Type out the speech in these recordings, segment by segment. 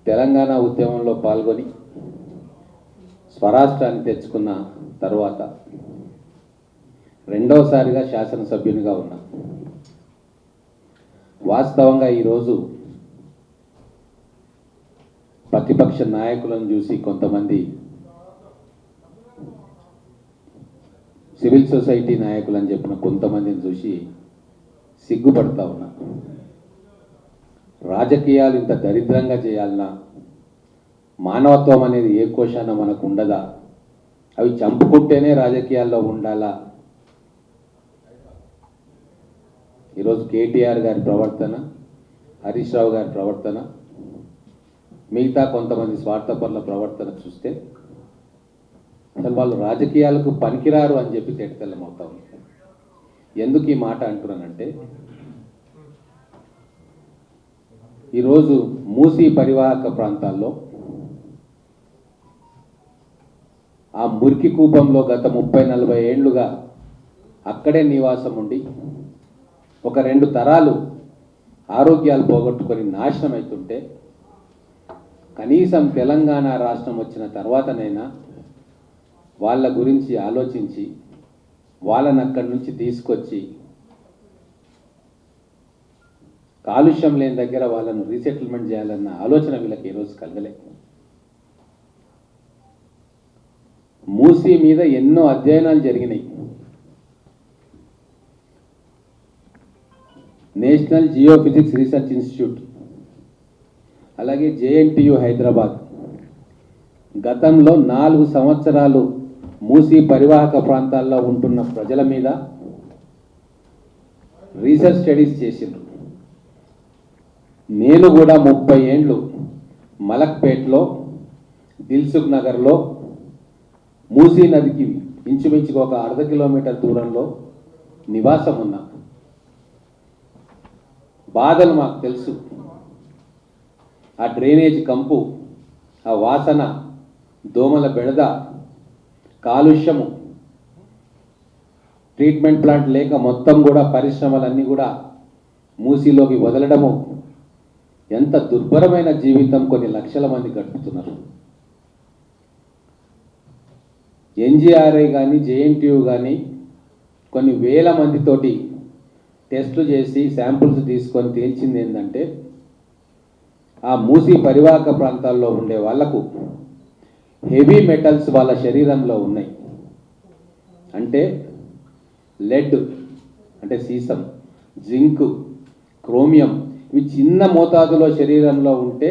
తెలంగాణ ఉద్యమంలో పాల్గొని స్వరాష్ట్రాన్ని తెచ్చుకున్న తర్వాత రెండవసారిగా శాసనసభ్యునిగా ఉన్నా. వాస్తవంగా ఈరోజు ప్రతిపక్ష నాయకులను చూసి కొంతమంది సివిల్ సొసైటీ నాయకులని చెప్పిన కొంతమందిని చూసి సిగ్గుపడతా ఉన్నా. రాజకీయాలు ఇంత దరిద్రంగా చేయాలన్నా, మానవత్వం అనేది ఏ కోశాన మనకు ఉండదా, అవి చంపుకుంటేనే రాజకీయాల్లో ఉండాలా? ఈరోజు కేటీఆర్ గారి ప్రవర్తన, హరీష్ రావు గారి ప్రవర్తన, మిగతా కొంతమంది స్వార్థపరుల ప్రవర్తన చూస్తే అసలు వాళ్ళు రాజకీయాలకు పనికిరారు అని చెప్పి తేటతెల్లమవుతా ఉంది. ఎందుకు ఈ మాట అంటున్నానంటే, ఈరోజు మూసీ పరివాహక ప్రాంతాల్లో ఆ మురికి కూపంలో గత 30-40 ఏళ్లుగా అక్కడే నివాసం ఉండి ఒక 2 తరాలు ఆరోగ్యాలు పోగొట్టుకొని నాశనం అవుతుంటే, కనీసం తెలంగాణ రాష్ట్రం వచ్చిన తర్వాతనైనా వాళ్ళ గురించి ఆలోచించి వాళ్ళని అక్కడి నుంచి తీసుకొచ్చి కాలుష్యం లేని దగ్గర వాళ్ళను రీసెటిల్మెంట్ చేయాలన్న ఆలోచన వీళ్ళకి ఈరోజు కలగలే. మూసీ మీద ఎన్నో అధ్యయనాలు జరిగినాయి. నేషనల్ జియోఫిజిక్స్ రీసెర్చ్ ఇన్స్టిట్యూట్, అలాగే జేఎన్టీయు హైదరాబాద్ గతంలో 4 సంవత్సరాలు మూసీ పరివాహక ప్రాంతాల్లో ఉంటున్న ప్రజల మీద రీసెర్చ్ స్టడీస్ చేసిండ్రు. నేను కూడా 30 ఏండ్లు మలక్పేట్లో, దిల్సుఖ్ నగర్లో మూసీ నదికి ఇంచుమించుగా ఒక 1/2 కిలోమీటర్ దూరంలో నివాసం ఉన్నా. బాధలు మాకు తెలుసు. ఆ డ్రైనేజ్ కంపు, ఆ వాసన, దోమల బెడద, కాలుష్యము, ట్రీట్మెంట్ ప్లాంట్ లేక మొత్తం కూడా పరిశ్రమలన్నీ కూడా మూసీలోకి వదలడము, ఎంత దుర్భరమైన జీవితం కొన్ని లక్షల మంది గడుపుతున్నారు. ఎన్జిఆర్ఐ కానీ జేఎన్టీయు కానీ కొన్ని వేల మందితోటి టెస్టులు చేసి శాంపుల్స్ తీసుకొని తేల్చింది ఏంటంటే, ఆ మూసీ పరివాహక ప్రాంతాల్లో ఉండే వాళ్లకు హెవీ మెటల్స్ వాళ్ళ శరీరంలో ఉన్నాయి. అంటే లెడ్ అంటే సీసం, జింక్, క్రోమియం, ఇవి చిన్న మోతాదులో శరీరంలో ఉంటే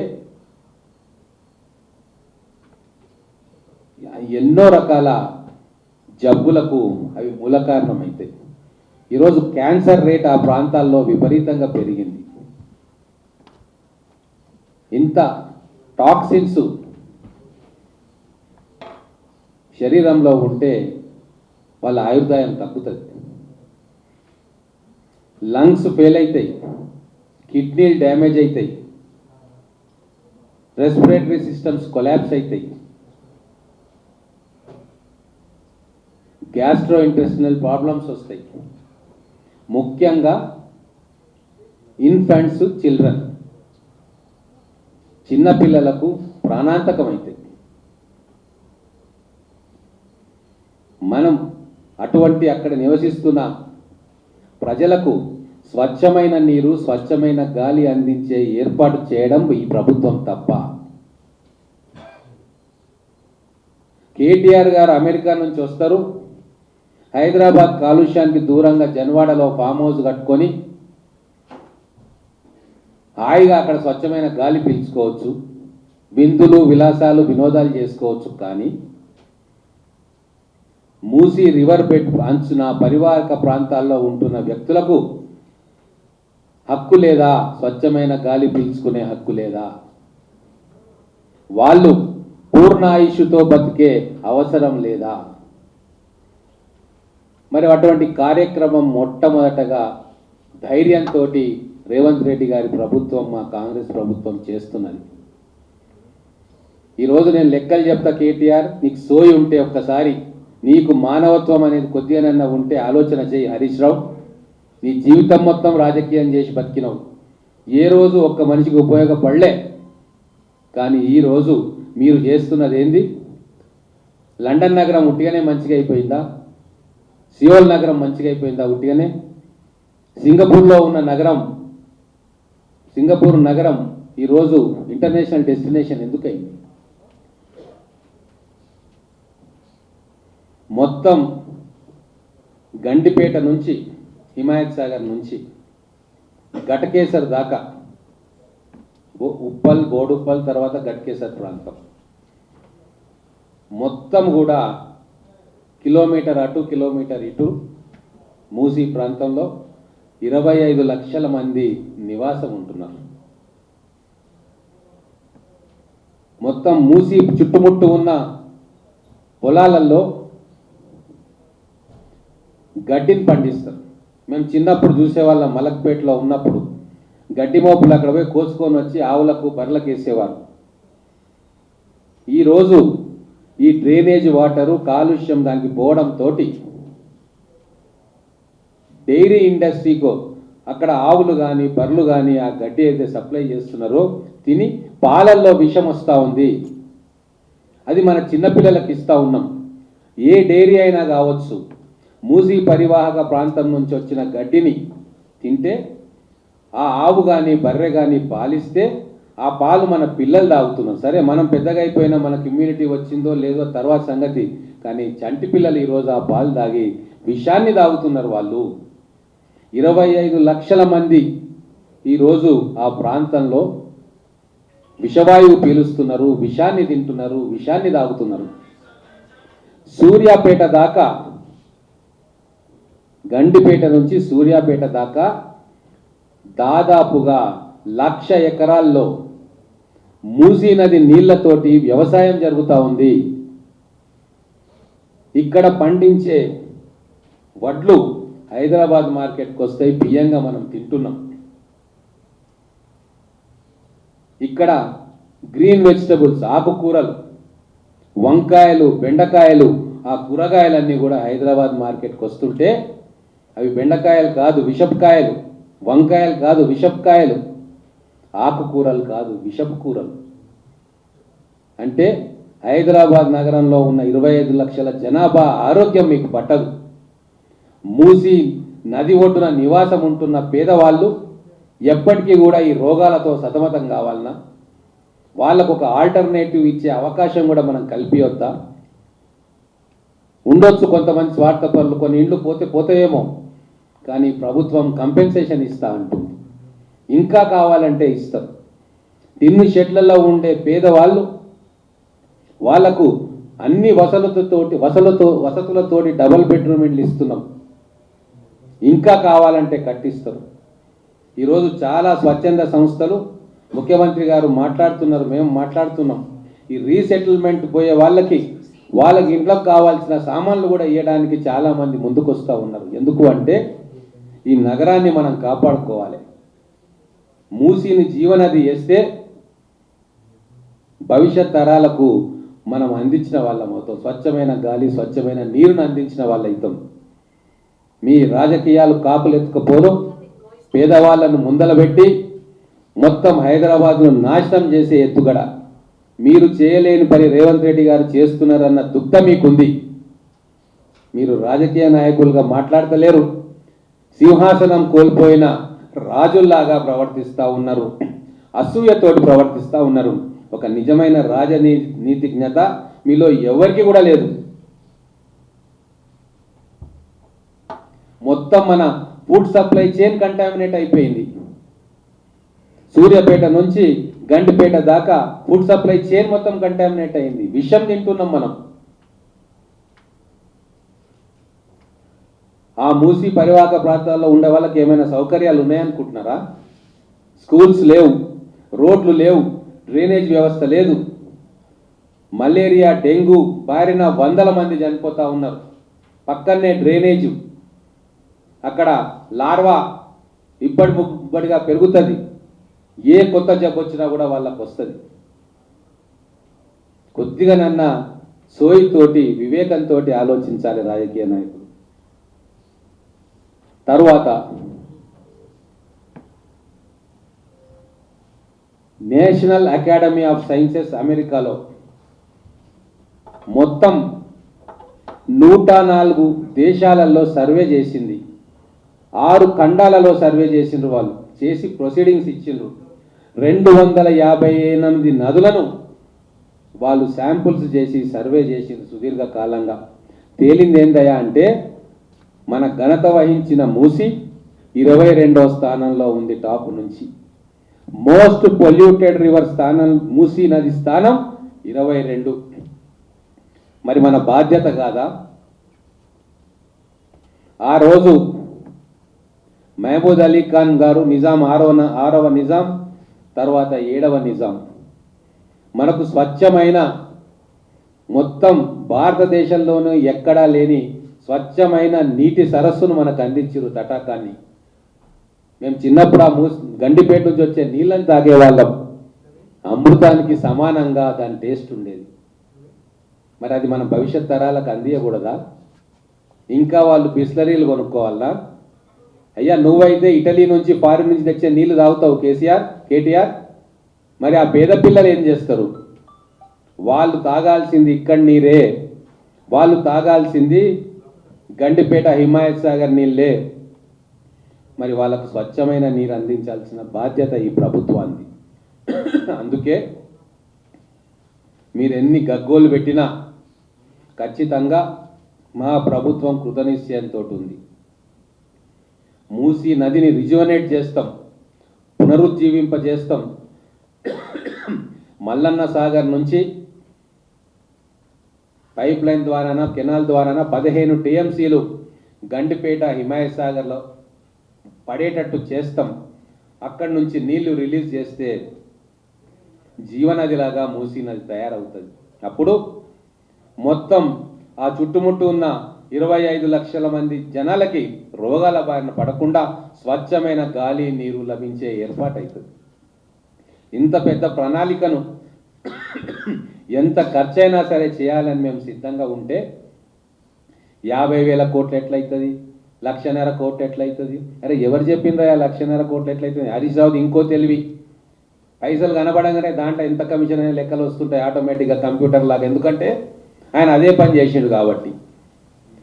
ఎన్నో రకాల జబ్బులకు అవి మూల కారణమైతాయి. ఈరోజు క్యాన్సర్ రేట్ ఆ ప్రాంతాల్లో విపరీతంగా పెరిగింది. ఇంత టాక్సిన్స్ శరీరంలో ఉంటే వాళ్ళ ఆయుర్దాయం తగ్గుతుంది. లంగ్స్ ఫెయిల్ అవుతాయి, కిడ్నీలు డ్యామేజ్ అవుతాయి, రెస్పిరేటరీ సిస్టమ్స్ కొలాప్స్ అవుతాయి, గ్యాస్ట్రో ఇంటెస్టినల్ ప్రాబ్లమ్స్ వస్తాయి. ముఖ్యంగా ఇన్ఫాంట్స్, చిల్డ్రన్, చిన్నపిల్లలకు ప్రాణాంతకమైతాయి. మనం అటువంటి అక్కడ నివసిస్తున్న ప్రజలకు స్వచ్ఛమైన నీరు, స్వచ్ఛమైన గాలి అందించే ఏర్పాటు చేయడం ఈ ప్రభుత్వం తప్ప. కేటీఆర్ గారు అమెరికా నుంచి వస్తారు, హైదరాబాద్ కాలుష్యానికి దూరంగా జన్వాడలో ఫామ్ హౌస్ కట్టుకొని హాయిగా అక్కడ స్వచ్ఛమైన గాలి పీల్చుకోవచ్చు, విందులు, విలాసాలు, వినోదాలు చేసుకోవచ్చు. కానీ మూసీ రివర్ బెడ్ అంచున పరివాహక ప్రాంతాల్లో ఉంటున్న వ్యక్తులకు హక్కు లేదా? స్వచ్ఛమైన గాలి పీల్చుకునే హక్కు లేదా? వాళ్ళు పూర్ణాయుషుతో బతికే అవసరం లేదా? మరి అటువంటి కార్యక్రమం మొట్టమొదటగా ధైర్యంతో రేవంత్ రెడ్డి గారి ప్రభుత్వం, మా కాంగ్రెస్ ప్రభుత్వం చేస్తున్నది. ఈరోజు నేను లెక్కలు చెప్తా. కేటీఆర్, నీకు సోయి ఉంటే ఒక్కసారి, నీకు మానవత్వం అనేది కొద్దిగానన్నా ఉంటే ఆలోచన చేయి. హరీష్ రావు, నీ జీవితం మొత్తం రాజకీయం చేసి బతికినవు, ఏ రోజు ఒక్క మనిషికి ఉపయోగపడలే. కానీ ఈరోజు మీరు చేస్తున్నది ఏంది? లండన్ నగరం ఉట్టిగానే మంచిగా అయిపోయిందా? సియోల్ నగరం మంచిగా అయిపోయిందా ఉట్టిగానే? సింగపూర్లో ఉన్న నగరం, సింగపూర్ నగరం ఈరోజు ఇంటర్నేషనల్ డెస్టినేషన్ ఎందుకయింది? మొత్తం గండిపేట నుంచి హిమాయత్ సాగర్ నుంచి ఘటకేసర్ దాకా, ఉప్పల్, బోడుప్పల్, తర్వాత ఘటకేసర్ ప్రాంతం మొత్తం కూడా కిలోమీటర్ అటు కిలోమీటర్ ఇటు మూసీ ప్రాంతంలో 25 లక్షల మంది నివాసం ఉంటున్నారు. మొత్తం మూసీ చుట్టుముట్టు ఉన్న పొలాలలో గడ్డిని పండిస్తారు. మేము చిన్నప్పుడు చూసేవాళ్ళం, మలక్పేటలో ఉన్నప్పుడు గడ్డి మోపులు అక్కడ పోయి కోసుకొని వచ్చి ఆవులకు బర్రెలకు వేసేవారు. ఈరోజు ఈ డ్రైనేజ్ వాటరు కాలుష్యం దానికి పోవడంతో డైరీ ఇండస్ట్రీకో అక్కడ ఆవులు కానీ బర్రెలు కానీ ఆ గడ్డి అయితే సప్లై చేస్తున్నారో తిని పాలల్లో విషం వస్తూ ఉంది. అది మన చిన్నపిల్లలకు ఇస్తూ ఉన్నాం. ఏ డైరీ అయినా కావచ్చు, మూసీ పరివాహక ప్రాంతం నుంచి వచ్చిన గడ్డిని తింటే ఆ ఆవు కానీ బర్రె కానీ పాలిస్తే ఆ పాలు మన పిల్లలు తాగుతున్నాం. సరే, మనం పెద్దగా అయిపోయినా మనకు ఇమ్యూనిటీ వచ్చిందో లేదో తర్వాత సంగతి. కానీ చంటి పిల్లలు ఈరోజు ఆ పాలు తాగి విషాన్ని తాగుతున్నారు. వాళ్ళు 25 లక్షల మంది ఈరోజు ఆ ప్రాంతంలో విషవాయువు పీలుస్తున్నారు, విషాన్ని తింటున్నారు, విషాన్ని తాగుతున్నారు. సూర్యాపేట దాకా, గండిపేట నుంచి సూర్యాపేట దాకా దాదాపుగా 1,00,000 ఎకరాల్లో మూసీ నది నీళ్లతోటి వ్యవసాయం జరుగుతూ ఉంది. ఇక్కడ పండించే వడ్లు హైదరాబాద్ మార్కెట్కి వస్తాయి, బియ్యంగా మనం తింటున్నాం. ఇక్కడ గ్రీన్ వెజిటబుల్స్, ఆకుకూరలు, వంకాయలు, బెండకాయలు, ఆ కూరగాయలన్నీ కూడా హైదరాబాద్ మార్కెట్కి వస్తుంటే అవి బెండకాయలు కాదు విషపుకాయలు, వంకాయలు కాదు విషపుకాయలు, ఆకుకూరలు కాదు విషపు కూరలు. అంటే హైదరాబాద్ నగరంలో ఉన్న 25 లక్షల జనాభా ఆరోగ్యం మీకు పట్టదు. మూసీ నది ఒడ్డున నివాసం ఉంటున్న పేదవాళ్ళు ఎప్పటికీ కూడా ఈ రోగాలతో సతమతం కావాలన్నా వాళ్ళకు ఒక ఆల్టర్నేటివ్ ఇచ్చే అవకాశం కూడా మనం కల్పియొద్దా? ఉండొచ్చు కొంతమంది స్వార్థపరులు, కొన్ని ఇండ్లు పోతాయేమో, కానీ ప్రభుత్వం కంపెన్సేషన్ ఇస్తా అంటుంది. ఇంకా కావాలంటే ఇస్తారు. టిన్ను షెడ్లలో ఉండే పేదవాళ్ళు వాళ్లకు అన్ని వసతులతోటి డబుల్ బెడ్రూమ్ ఇళ్ళు ఇస్తున్నాం. ఇంకా కావాలంటే కట్టిస్తారు. ఈరోజు చాలా స్వచ్ఛంద సంస్థలు, ముఖ్యమంత్రి గారు మాట్లాడుతున్నారు, మేము మాట్లాడుతున్నాం. ఈ రీసెటిల్మెంట్ పోయే వాళ్ళకి ఇంట్లోకి కావాల్సిన సామాన్లు కూడా ఇవ్వడానికి చాలామంది ముందుకు వస్తూ ఉన్నారు. ఎందుకు అంటే ఈ నగరాన్ని మనం కాపాడుకోవాలి. మూసీని జీవనది చేస్తే భవిష్యత్ తరాలకు మనం అందించిన వాళ్ళం అవుతాం. స్వచ్ఛమైన గాలి, స్వచ్ఛమైన నీరును అందించిన వాళ్ళు అవుతాం. మీ రాజకీయాలు కాపులు ఎత్తుకపోరు, పేదవాళ్ళను ముందలబెట్టి మొత్తం హైదరాబాద్ను నాశనం చేసే ఎత్తుగడ మీరు చేయలేని పని రేవంత్ రెడ్డి గారు చేస్తున్నారన్న దుఃఖం మీకుంది. మీరు రాజకీయ నాయకులుగా మాట్లాడతలేరు, సింహాసనం కోల్పోయిన రాజుల్లాగా ప్రవర్తిస్తూ ఉన్నారు, అసూయతోటి ప్రవర్తిస్తూ ఉన్నారు. ఒక నిజమైన రాజనీతిజ్ఞత మీలో ఎవరికి కూడా లేదు. మొత్తం మన ఫుడ్ సప్లై చైన్ కంటామినేట్ అయిపోయింది. సూర్యాపేట నుంచి గండిపేట దాకా ఫుడ్ సప్లై చైన్ మొత్తం కంటామినేట్ అయింది. విషం తింటున్నాం మనం. ఆ మూసీ పరివాహక ప్రాంతాల్లో ఉండే వాళ్ళకి ఏమైనా సౌకర్యాలు ఉన్నాయనుకుంటున్నారా? స్కూల్స్ లేవు, రోడ్లు లేవు, డ్రైనేజ్ వ్యవస్థ లేదు. మలేరియా, డెంగ్యూ బారిన 100 మంది చనిపోతూ ఉన్నారు. పక్కనే డ్రైనేజు, అక్కడ లార్వా ఇబ్బడిగా పెరుగుతుంది. ఏ కొత్త జబ్బు వచ్చినా కూడా వాళ్ళకు వస్తుంది. కొద్దిగా నన్న సోయితోటి, వివేకంతో ఆలోచించాలి రాజకీయ నాయకులు. తరువాత నేషనల్ అకాడమీ ఆఫ్ సైన్సెస్ అమెరికాలో మొత్తం 104 దేశాలలో సర్వే చేసింది. 6 ఖండాలలో సర్వే చేసిండ్రు. వాళ్ళు చేసి ప్రొసీడింగ్స్ ఇచ్చిండ్రు. 258 నదులను వాళ్ళు శాంపుల్స్ చేసి సర్వే చేసిండ్రు సుదీర్ఘకాలంగా. తేలింది ఏందయ్యా అంటే మన ఘనత వహించిన మూసి 22వ స్థానంలో ఉంది టాప్ నుంచి. మోస్ట్ పొల్యూటెడ్ రివర్ స్థానం మూసీ నది స్థానం 22. మరి మన బాధ్యత కాదా? ఆ రోజు మహమూద్ అలీ ఖాన్ గారు నిజాం ఆరవ నిజాం, తర్వాత 7వ నిజాం మనకు స్వచ్ఛమైన, మొత్తం భారతదేశంలోనూ ఎక్కడా లేని స్వచ్ఛమైన నీటి సరస్సును మనకు అందించారు తటాకాన్ని. మేము చిన్నప్పుడు ఆ గండిపేట నుంచి వచ్చే నీళ్ళని తాగేవాళ్ళం. అమృతానికి సమానంగా దాని టేస్ట్ ఉండేది. మరి అది మన భవిష్యత్ తరాలకు అందియకూడదా? ఇంకా వాళ్ళు బిస్లరీలు కొనుక్కోవాలా? అయ్యా నువ్వైతే ఇటలీ నుంచి, ఫారిన్ నుంచి తెచ్చే నీళ్లు తాగుతావు కేటీఆర్. మరి ఆ పేద పిల్లలు ఏం చేస్తారు? వాళ్ళు తాగాల్సింది ఇక్కడి నీరే, వాళ్ళు తాగాల్సింది గండిపేట హిమాయత్ సాగర్ నీళ్ళే. మరి వాళ్ళకు స్వచ్ఛమైన నీరు అందించాల్సిన బాధ్యత ఈ ప్రభుత్వానికి. అందుకే మీరు ఎన్ని గగ్గోలు పెట్టినా ఖచ్చితంగా మా ప్రభుత్వం కృతనిశ్చయంతో ఉంది. మూసీ నదిని రిజువనేట్ చేస్తాం, పునరుజ్జీవింపజేస్తాం. మల్లన్న సాగర్ నుంచి పైప్ లైన్ ద్వారానా, కెనాల్ ద్వారానా 15 టీఎంసీలు గండిపేట హిమాయత్ సాగర్లో పడేటట్టు చేస్తాం. అక్కడి నుంచి నీళ్లు రిలీజ్ చేస్తే జీవనదిలాగా మూసీ నది తయారవుతుంది. అప్పుడు మొత్తం ఆ చుట్టుముట్టు ఉన్న 25 లక్షల మంది జనాలకి రోగాల బారిన పడకుండా స్వచ్ఛమైన గాలి, నీరు లభించే ఏర్పాటు అవుతుంది. ఇంత పెద్ద ప్రణాళికను ఎంత ఖర్చైనా సరే చేయాలని మేము సిద్ధంగా ఉంటే 50,000 కోట్లు ఎట్లయితుంది? 1,50,000 కోట్లు ఎట్లయితుంది? అరే ఎవరు చెప్పిందా 1,50,000 కోట్లు ఎట్లయితుంది? హరీష్ రావుది ఇంకో తెలివి. పైసలు కనబడంగానే దాంట్లో ఎంత కమిషన్ అనే లెక్కలు వస్తుంటాయి ఆటోమేటిక్గా కంప్యూటర్ లాగా. ఎందుకంటే ఆయన అదే పని చేసిండు కాబట్టి.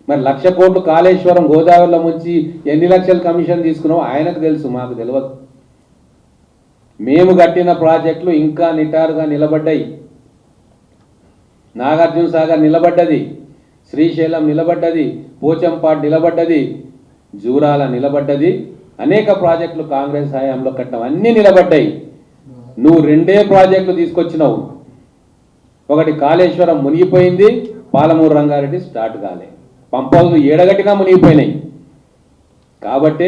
మరి 1,00,000 కోట్లు కాళేశ్వరం గోదావరిలో ముంచి ఎన్ని లక్షల కమిషన్ తీసుకున్నామో ఆయనకు తెలుసు, మాకు తెలియదు. మేము కట్టిన ప్రాజెక్టులు ఇంకా నిటారుగా నిలబడ్డాయి. నాగార్జున సాగర్ నిలబడ్డది, శ్రీశైలం నిలబడ్డది, పోచంపాడు నిలబడ్డది, జూరాల నిలబడ్డది. అనేక ప్రాజెక్టులు కాంగ్రెస్ హయాంలో కట్టిన అన్నీ నిలబడ్డాయి. నువ్వు 2 ప్రాజెక్టులు తీసుకొచ్చినావు. ఒకటి కాళేశ్వరం మునిగిపోయింది, పాలమూరు రంగారెడ్డి స్టార్ట్ కాలే. పంపలు ఏడగట్టినా మునిగిపోయినాయి. కాబట్టి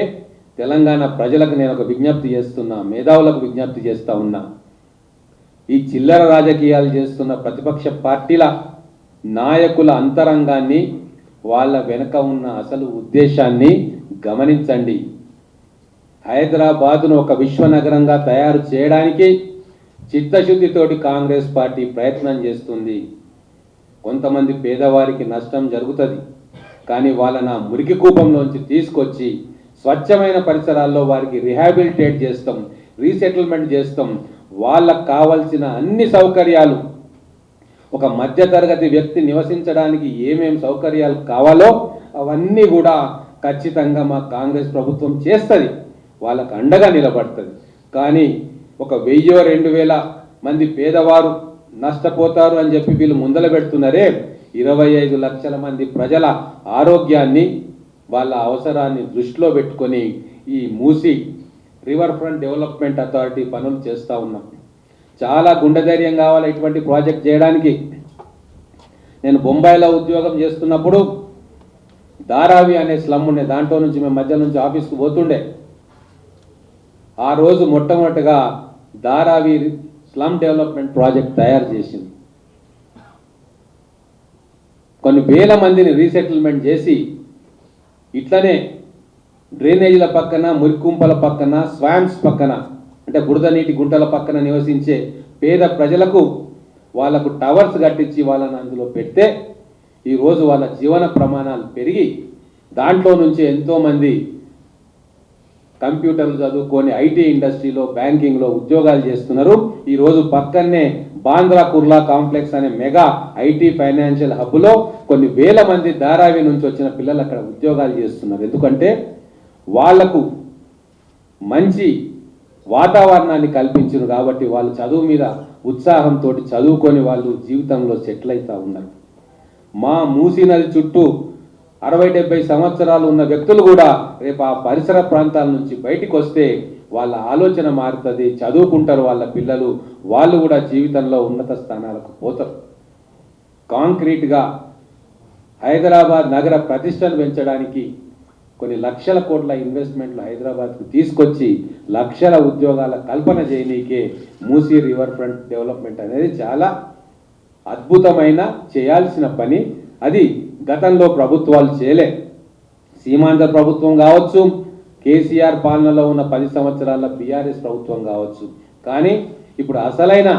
తెలంగాణ ప్రజలకు నేను ఒక విజ్ఞప్తి చేస్తున్నా, మేధావులకు విజ్ఞప్తి చేస్తూ ఉన్నా. ఈ చిల్లర రాజకీయాలు చేస్తున్న ప్రతిపక్ష పార్టీల నాయకుల అంతరంగాన్ని, వాళ్ళ వెనుక ఉన్న అసలు ఉద్దేశాన్ని గమనించండి. హైదరాబాదును ఒక విశ్వనగరంగా తయారు చేయడానికి చిత్తశుద్ధితోటి కాంగ్రెస్ పార్టీ ప్రయత్నం చేస్తుంది. కొంతమంది పేదవారికి నష్టం జరుగుతుంది, కానీ వాళ్ళని ఆ మురికి కూపంలోంచి తీసుకొచ్చి స్వచ్ఛమైన పరిసరాల్లో వారికి రిహాబిలిటేట్ చేస్తాం, రీసెటిల్మెంట్ చేస్తాం. వాళ్ళకు కావాల్సిన అన్ని సౌకర్యాలు, ఒక మధ్యతరగతి వ్యక్తి నివసించడానికి ఏమేం సౌకర్యాలు కావాలో అవన్నీ కూడా ఖచ్చితంగా మా కాంగ్రెస్ ప్రభుత్వం చేస్తుంది, వాళ్ళకు అండగా నిలబడుతుంది. కానీ ఒక 1000-2000 మంది పేదవారు నష్టపోతారు అని చెప్పి వీళ్ళు ముందల పెడుతున్నారే, 25 లక్షల మంది ప్రజల ఆరోగ్యాన్ని, వాళ్ళ అవసరాన్ని దృష్టిలో పెట్టుకొని ఈ Musi river front development authority పనులు చేస్తూ ఉన్నాం. చాలా గుండె ధైర్యం కావాలి ఇటువంటి ప్రాజెక్ట్ చేయడానికి. నేను బొంబాయిలో ఉద్యోగం చేస్తున్నప్పుడు ధారావి అనే స్లమ్ ఉండే, దాంట్లో నుంచి మేము మధ్య నుంచి ఆఫీస్కి పోతుండే. ఆ రోజు మొట్టమొదటిగా ధారావి స్లమ్ డెవలప్మెంట్ ప్రాజెక్ట్ తయారు చేసింది. కొన్ని వేల మందిని రీసెటిల్మెంట్ చేసి ఇట్లనే డ్రైనేజీల పక్కన, మురికుంపల పక్కన, స్వామ్స్ పక్కన, అంటే బురద నీటి గుంటల పక్కన నివసించే పేద ప్రజలకు వాళ్ళకు టవర్స్ కట్టించి వాళ్ళని అందులో పెడితే ఈరోజు వాళ్ళ జీవన ప్రమాణాలు పెరిగి దాంట్లో నుంచి ఎంతోమంది కంప్యూటర్లు చదువుకొని ఐటీ ఇండస్ట్రీలో బ్యాంకింగ్లో ఉద్యోగాలు చేస్తున్నారు. ఈరోజు పక్కనే బాంద్రా కుర్లా కాంప్లెక్స్ అనే మెగా ఐటీ ఫైనాన్షియల్ హబ్లో కొన్ని వేల మంది ధారావి నుంచి వచ్చిన పిల్లలు అక్కడ ఉద్యోగాలు చేస్తున్నారు. ఎందుకంటే వాళ్లకు మంచి వాతావరణాన్ని కల్పించారు కాబట్టి వాళ్ళు చదువు మీద ఉత్సాహంతో చదువుకొని వాళ్ళు జీవితంలో సెటిల్ అవుతూ ఉన్నారు. మా మూసీ నది చుట్టూ 60-70 సంవత్సరాలు ఉన్న వ్యక్తులు కూడా రేపు ఆ పరిసర ప్రాంతాల నుంచి బయటికి వస్తే వాళ్ళ ఆలోచన మారుతుంది, చదువుకుంటారు వాళ్ళ పిల్లలు, వాళ్ళు కూడా జీవితంలో ఉన్నత స్థానాలకు పోతారు. కాంక్రీట్గా హైదరాబాద్ నగర ప్రతిష్టను పెంచడానికి కొన్ని లక్షల కోట్ల ఇన్వెస్ట్మెంట్లు హైదరాబాద్కు తీసుకొచ్చి లక్షల ఉద్యోగాల కల్పన చేయనీకే మూసీ రివర్ ఫ్రంట్ డెవలప్మెంట్ అనేది చాలా అద్భుతమైన చేయాల్సిన పని. అది గతంలో ప్రభుత్వాలు చేయలే. సీమాంధ్ర ప్రభుత్వం కావచ్చు, కేసీఆర్ పాలనలో ఉన్న 10 సంవత్సరాల బీఆర్ఎస్ ప్రభుత్వం కావచ్చు. కానీ ఇప్పుడు అసలైన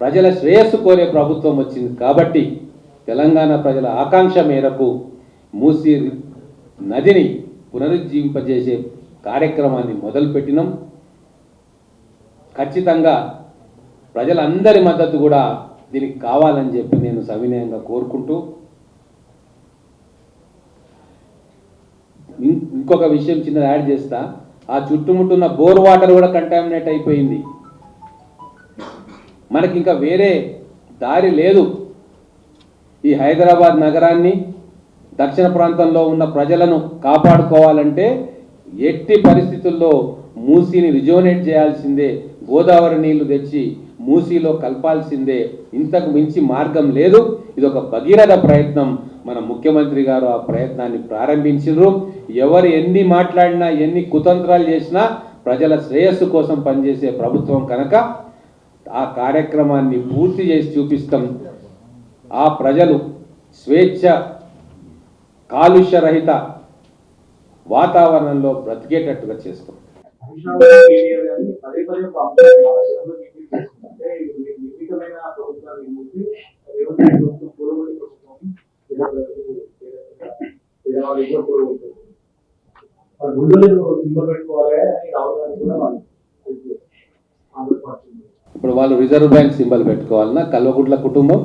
ప్రజల శ్రేయస్సు కోరే ప్రభుత్వం వచ్చింది కాబట్టి తెలంగాణ ప్రజల ఆకాంక్ష మేరకు మూసీ నదిని పునరుజ్జీవింపజేసే కార్యక్రమాన్ని మొదలుపెట్టినాం. ఖచ్చితంగా ప్రజలందరి మద్దతు కూడా దీనికి కావాలని చెప్పి నేను సవినయంగా కోరుకుంటూ, ఇంకొక విషయం చిన్నది యాడ్ చేస్తా. ఆ చుట్టుముట్టున్న బోర్ వాటర్ కూడా కంటామినేట్ అయిపోయింది. మనకి ఇంకా వేరే దారి లేదు. ఈ హైదరాబాద్ నగరాన్ని, దక్షిణ ప్రాంతంలో ఉన్న ప్రజలను కాపాడుకోవాలంటే ఎట్టి పరిస్థితుల్లో మూసీని రిజోనేట్ చేయాల్సిందే, గోదావరి నీళ్లు తెచ్చి మూసీలో కలపాల్సిందే. ఇంతకు మించి మార్గం లేదు. ఇది ఒక భగీరథ ప్రయత్నం. మన ముఖ్యమంత్రి గారు ఆ ప్రయత్నాన్ని ప్రారంభించారు. ఎవరు ఎన్ని మాట్లాడినా, ఎన్ని కుతంత్రాలు చేసినా ప్రజల శ్రేయస్సు కోసం పనిచేసే ప్రభుత్వం కనుక ఆ కార్యక్రమాన్ని పూర్తి చేసి చూపిస్తాం. ఆ ప్రజలు స్వేచ్ఛ, కాలుష్యరహిత వాతావరణంలో బ్రతికేటట్టుగా చేస్తాం. ఇప్పుడు వాళ్ళు రిజర్వ్ బ్యాంక్ సింబల్ పెట్టుకోవాలన్నా కల్వకుట్ల కుటుంబం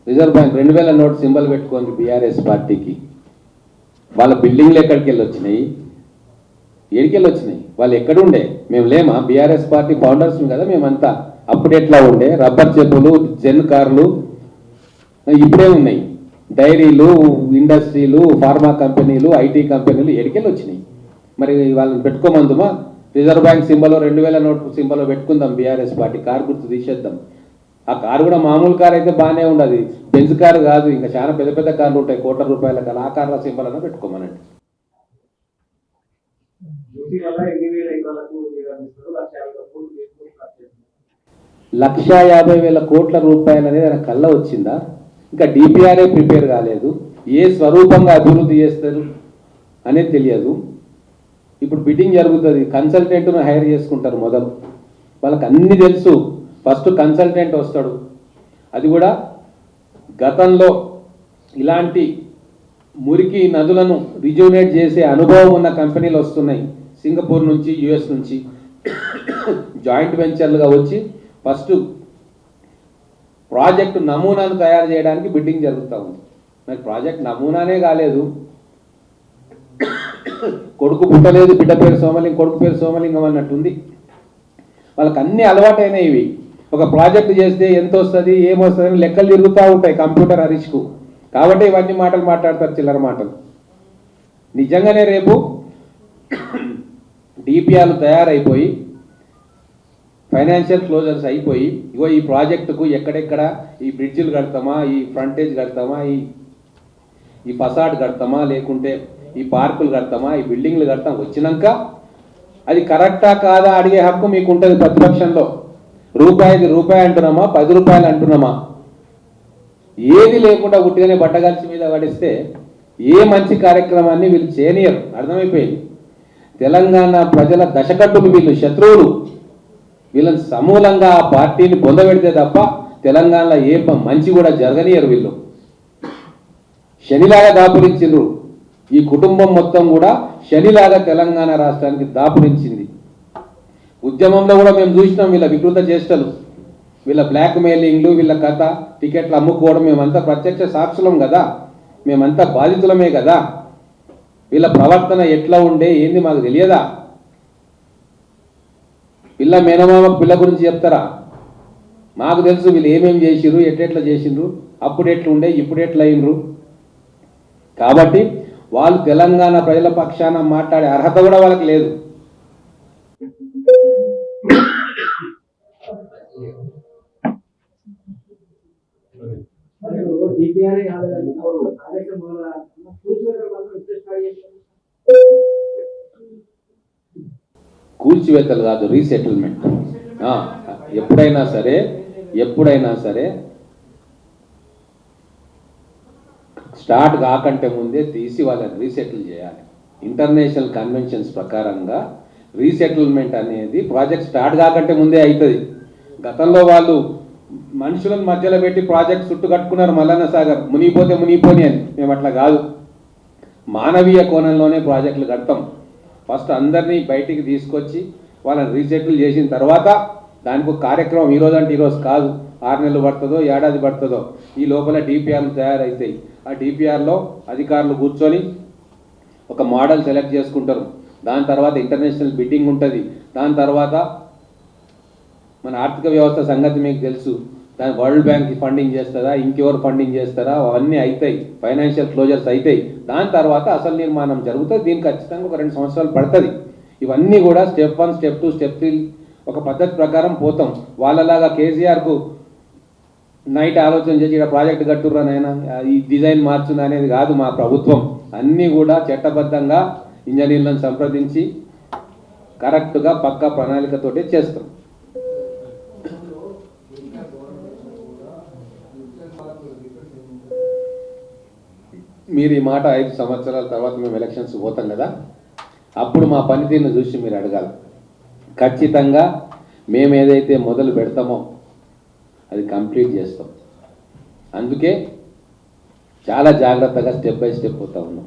రిజర్వ్ బ్యాంక్ 2000 నోట్ సింబల్ పెట్టుకోండి బీఆర్ఎస్ పార్టీకి. వాళ్ళ బిల్డింగ్లు ఎక్కడికి వెళ్ళి వచ్చినాయి, ఏడికెళ్ళి వచ్చినాయి? వాళ్ళు ఎక్కడుండే? మేము లేమా? బీఆర్ఎస్ పార్టీ ఫౌండర్స్ కదా మేమంతా. అప్పుడు ఎట్లా ఉండే? రబ్బర్ చెప్పులు, జెన్ కార్లు ఇప్పుడే ఉన్నాయి. డైరీలు, ఇండస్ట్రీలు, ఫార్మా కంపెనీలు, ఐటీ కంపెనీలు ఎడికెళ్ళి వచ్చినాయి? మరి వాళ్ళని పెట్టుకోమందుమా? Reserve bank symbol 2000 note symbol పెట్టుకుందాం. బీఆర్ఎస్ పార్టీ కారు గుర్తు తీసేద్దాం. ఆ కారు కూడా మామూలు కారు అయితే బాగానే ఉండదు, బెంజ్ కారు కాదు, ఇంకా చాలా పెద్ద పెద్ద కార్లు ఉంటాయి, కోట్ల రూపాయల కారు. ఆ కార్ల సింబల్ అన్న పెట్టుకోమనండి. 1,50,000 కోట్ల రూపాయలు అనేది ఆయన కళ్ళ వచ్చిందా? ఇంకా డిపిఆర్ఏ ప్రిపేర్ కాలేదు. ఏ స్వరూపంగా అభివృద్ధి చేస్తారు అనేది తెలియదు. ఇప్పుడు బిడ్డింగ్ జరుగుతుంది, కన్సల్టెంట్ను హైర్ చేసుకుంటారు మొదలు. వాళ్ళకి అన్నీ తెలుసు. ఫస్ట్ కన్సల్టెంట్ వస్తాడు, అది కూడా గతంలో ఇలాంటి మురికి నదులను రిజ్యూనేట్ చేసే అనుభవం ఉన్న కంపెనీలు వస్తున్నాయి. సింగపూర్ నుంచి, యుఎస్ నుంచి జాయింట్ వెంచర్లుగా వచ్చి ఫస్ట్ ప్రాజెక్టు నమూనాను తయారు చేయడానికి బిడ్డింగ్ జరుగుతూ ఉంది. మరి ప్రాజెక్ట్ నమూనానే కాలేదు, కొడుకు పుట్టలేదు, బిడ్డ పేరు సోమలింగం, కొడుకు పేరు సోమలింగం అన్నట్టుంది. వాళ్ళకి అన్ని అలవాటైనాయి. ఇవి ఒక ప్రాజెక్టు చేస్తే ఎంత వస్తుంది, ఏమొస్తుంది అని లెక్కలు తిరుగుతూ ఉంటాయి కంప్యూటర్ హరీష్కు. కాబట్టి ఇవన్నీ మాటలు మాట్లాడతారు, చిల్లర మాటలు. నిజంగానే రేపు డిపిఆర్లు తయారైపోయి, ఫైనాన్షియల్ క్లోజర్స్ అయిపోయి, ఇగో ఈ ప్రాజెక్టుకు ఎక్కడెక్కడ ఈ బ్రిడ్జిలు కడతామా, ఈ ఫ్రంటేజ్ కడతామా, ఈ ఫసాడ్ కడతామా, లేకుంటే ఈ పార్కులు కడతామా, ఈ బిల్డింగ్లు కడతాం వచ్చినాక అది కరెక్టా కాదా అడిగే హక్కు మీకు ఉంటుంది. ప్రతిపక్షంలో రూపాయిది రూపాయి అంటున్నామా, 10 రూపాయలు అంటున్నామా, ఏది లేకుండా ఉట్టిగానే బట్టగలిసి మీద పడిస్తే ఏ మంచి కార్యక్రమాన్ని వీళ్ళు చేయనియరు. అర్థమైపోయింది. తెలంగాణ ప్రజల దశకట్టుకు వీళ్ళు శత్రువులు. వీళ్ళని సమూలంగా ఆ పార్టీని పొందబెడితే తప్ప తెలంగాణలో ఏ మంచి కూడా జరగనియరు. వీళ్ళు శనిలాగా దాపురించారు. ఈ కుటుంబం మొత్తం కూడా శనిలాగా తెలంగాణ రాష్ట్రానికి దాపురించింది. ఉద్యమంలో కూడా మేము చూసినాం వీళ్ళ వికృత చేష్టలు, వీళ్ళ బ్లాక్ మెయిలింగ్లు, వీళ్ళ కథ, టికెట్లు అమ్ముకోవడం. మేమంతా ప్రత్యక్ష సాక్షులం కదా, మేమంతా బాధితులమే కదా. వీళ్ళ ప్రవర్తన ఎట్లా ఉండే ఏంది మాకు తెలియదా? పిల్ల మేనమామ పిల్ల గురించి చెప్తారా? మాకు తెలుసు వీళ్ళు ఏమేమి చేసిండ్రు, ఎట్లెట్లా చేసిండ్రు, అప్పుడు ఎట్లుండే ఇప్పుడు ఎట్లా అయినరు. కాబట్టి వాళ్ళు తెలంగాణ ప్రజల పక్షాన మాట్లాడే అర్హత కూడా వాళ్ళకి లేదు. కూల్చివేతలు కాదు, రీసెటిల్మెంట్. ఎప్పుడైనా సరే స్టార్ట్ కాకంటే ముందే తీసి వాళ్ళని రీసెటిల్ చేయాలి. ఇంటర్నేషనల్ కన్వెన్షన్స్ ప్రకారంగా రీసెటిల్మెంట్ అనేది ప్రాజెక్ట్ స్టార్ట్ కాకంటే ముందే అవుతుంది. గతంలో వాళ్ళు మనుషులను మధ్యలో పెట్టి ప్రాజెక్ట్ చుట్టు కట్టుకున్నారు మల్లన్న సాగర్, మునిగిపోని అని. మేము అట్లా కాదు, మానవీయ కోణంలోనే ప్రాజెక్టులు కడతాం. ఫస్ట్ అందరినీ బయటికి తీసుకొచ్చి వాళ్ళని రీసెటిల్ చేసిన తర్వాత దానికి ఒక కార్యక్రమం ఈరోజు అంటే ఈరోజు కాదు, 6 నెలలు పడుతుందో ఏడాది పడుతుందో, ఈ లోపల డిపిఆర్లు తయారవుతాయి. ఆ డిపిఆర్లో అధికారులు కూర్చొని ఒక మోడల్ సెలెక్ట్ చేసుకుంటారు. దాని తర్వాత ఇంటర్నేషనల్ బిడ్డింగ్ ఉంటుంది. దాని తర్వాత మన ఆర్థిక వ్యవస్థ సంగతి మీకు తెలుసు, దాని వరల్డ్ బ్యాంక్ ఫండింగ్ చేస్తారా, ఇంకెవరు ఫండింగ్ చేస్తారా, అవన్నీ అవుతాయి, ఫైనాన్షియల్ క్లోజర్స్ అవుతాయి. దాని తర్వాత అసలు నిర్మాణం జరుగుతుంది. దీనికి ఖచ్చితంగా ఒక 2 సంవత్సరాలు పడుతుంది. ఇవన్నీ కూడా స్టెప్ 1, స్టెప్ 2, స్టెప్ 3 ఒక పద్ధతి ప్రకారం పోతాం. వాళ్ళలాగా కేసీఆర్కు నైట్ ఆలోచన చేసి ఇక్కడ ప్రాజెక్ట్ కట్టుర్రా నాయన, ఈ డిజైన్ మార్చుంది అనేది కాదు మా ప్రభుత్వం. అన్నీ కూడా చట్టబద్ధంగా ఇంజనీర్లను సంప్రదించి కరెక్ట్గా పక్కా ప్రణాళికతోటి చేస్తాం. మీరు ఈ మాట 5 సంవత్సరాల తర్వాత మేము ఎలక్షన్స్ పోతాం కదా, అప్పుడు మా పనితీరును చూసి మీరు అడగాలి. ఖచ్చితంగా మేము ఏదైతే మొదలు పెడతామో అది కంప్లీట్ చేస్తాం. అందుకే చాలా జాగ్రత్తగా స్టెప్ బై స్టెప్ పోతా ఉన్నాం.